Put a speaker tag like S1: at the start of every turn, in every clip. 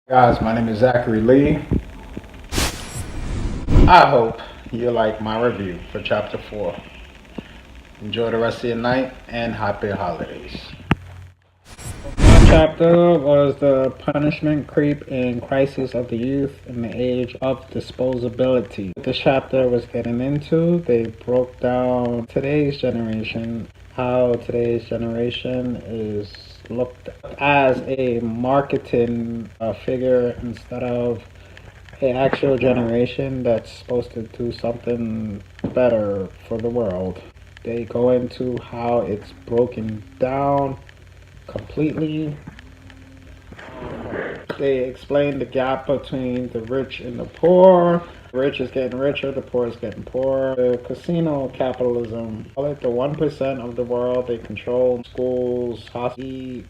S1: Guys, my name is Zachary Lee. I hope you like my review for Chapter 4. Enjoy the rest of your night and happy holidays. My chapter was the punishment creep and crisis of the youth in the age of disposability. What this chapter was getting into, they broke down today's generation, how today's generation is looked as a marketing figure instead of an actual generation that's supposed to do something better for the world. They go into how it's broken down completely. They explain the gap between the rich and the poor. The rich is getting richer, the poor is getting poorer. The casino capitalism, call it the 1% of the world. They control schools, hospitals,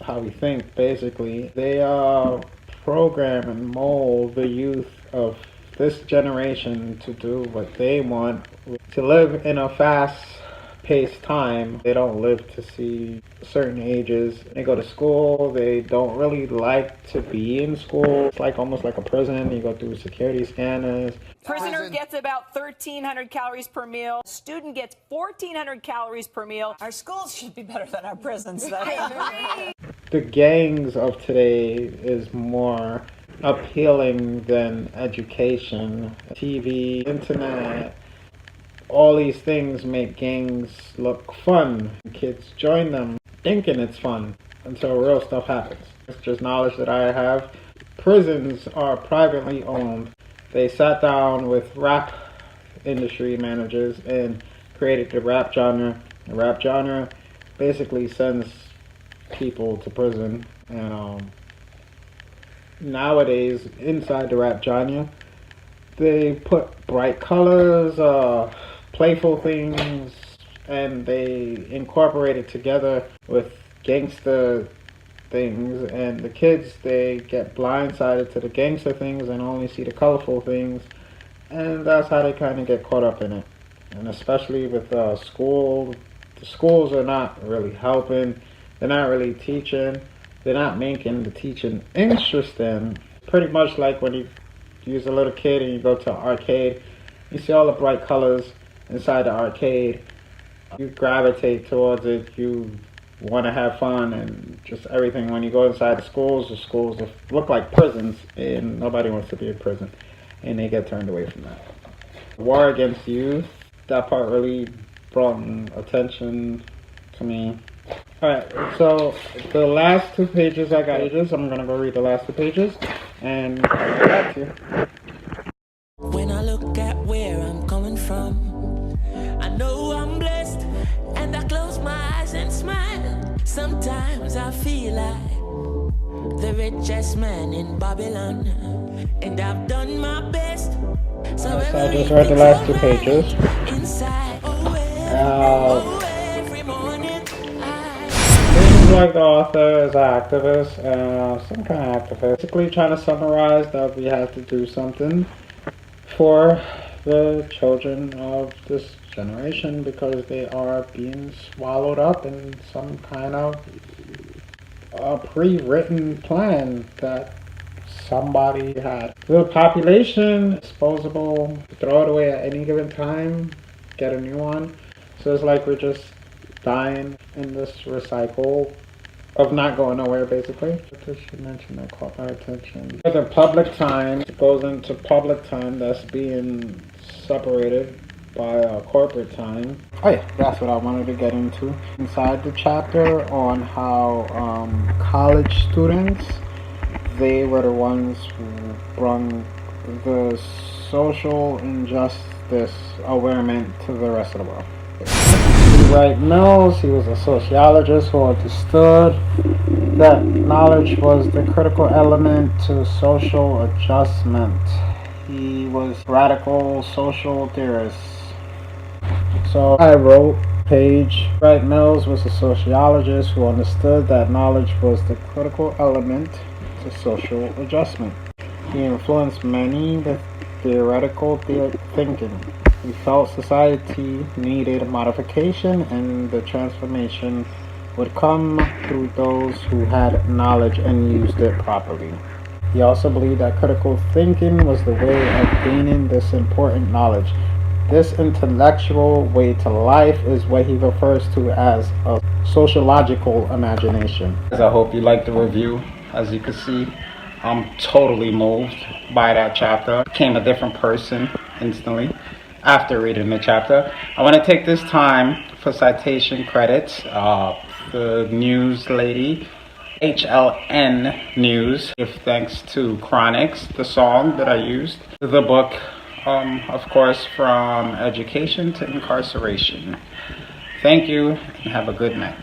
S1: how we think, basically. They program and mold the youth of this generation to do what they want, to live in a fast-paced time. They don't live to see certain ages. They go to school. They don't really like to be in school. It's like almost like a prison. You go through security scanners.
S2: Prisoner gets about 1,300 calories per meal. Student gets 1,400 calories per meal. Our schools should be better than our prisons, though.
S1: The gangs of today is more appealing than education. TV, internet, all these things make gangs look fun. Kids join them thinking it's fun until real stuff happens. It's just knowledge that I have. Prisons are privately owned. They sat down with rap industry managers and created the rap genre. The rap genre basically sends people to prison, and nowadays inside the rap genre they put bright colors, playful things, and they incorporate it together with gangster things, and the kids, they get blindsided to the gangster things and only see the colorful things, and that's how they kind of get caught up in it. And especially with school, the schools are not really helping. They're not really teaching. They're not making the teaching interesting. Pretty much like when you use a little kid and you go to an arcade, you see all the bright colors inside the arcade. You gravitate towards it. You want to have fun and just everything. When you go inside the schools look like prisons, and nobody wants to be in prison, and they get turned away from that. War against youth, that part really brought attention to me. Alright, so the last 2 pages I got, I'm gonna go read the last 2 pages and I'll get back to you.
S3: When I look at where I'm coming from, I know I'm blessed, and I close my eyes and smile. Sometimes I feel like the richest man in Babylon, and I've done my best. So
S1: I just read the last 2 pages.
S3: Inside, every morning.
S1: Seems like the author is an activist, some kind of activist. Basically trying to summarize that we have to do something for the children of this generation because they are being swallowed up in some kind of pre-written plan that somebody had. The population is disposable, throw it away at any given time, get a new one. So it's like we're just dying in this recycle of not going nowhere, basically. Just should mention that caught my attention. The public time goes into public time that's being separated by corporate time. Oh yeah, that's what I wanted to get into. Inside the chapter on how college students, they were the ones who brought the social injustice awareness to the rest of the world. Wright Mills, he was a sociologist who understood that knowledge was the critical element to social adjustment. He was a radical social theorist. So I wrote page. Wright Mills was a sociologist who understood that knowledge was the critical element to social adjustment. He influenced many with theoretical thinking. He felt society needed modification, and the transformation would come through those who had knowledge and used it properly. He also believed that critical thinking was the way of gaining this important knowledge. This intellectual way to life is what he refers to as a sociological imagination. I hope you liked the review. As you can see, I'm totally moved by that chapter. Became a different person instantly after reading the chapter. I want to take this time for citation credits. The news lady, HLN News, give thanks to Chronics, the song that I used, the book, of course, From Education to Incarceration. Thank you and have a good night.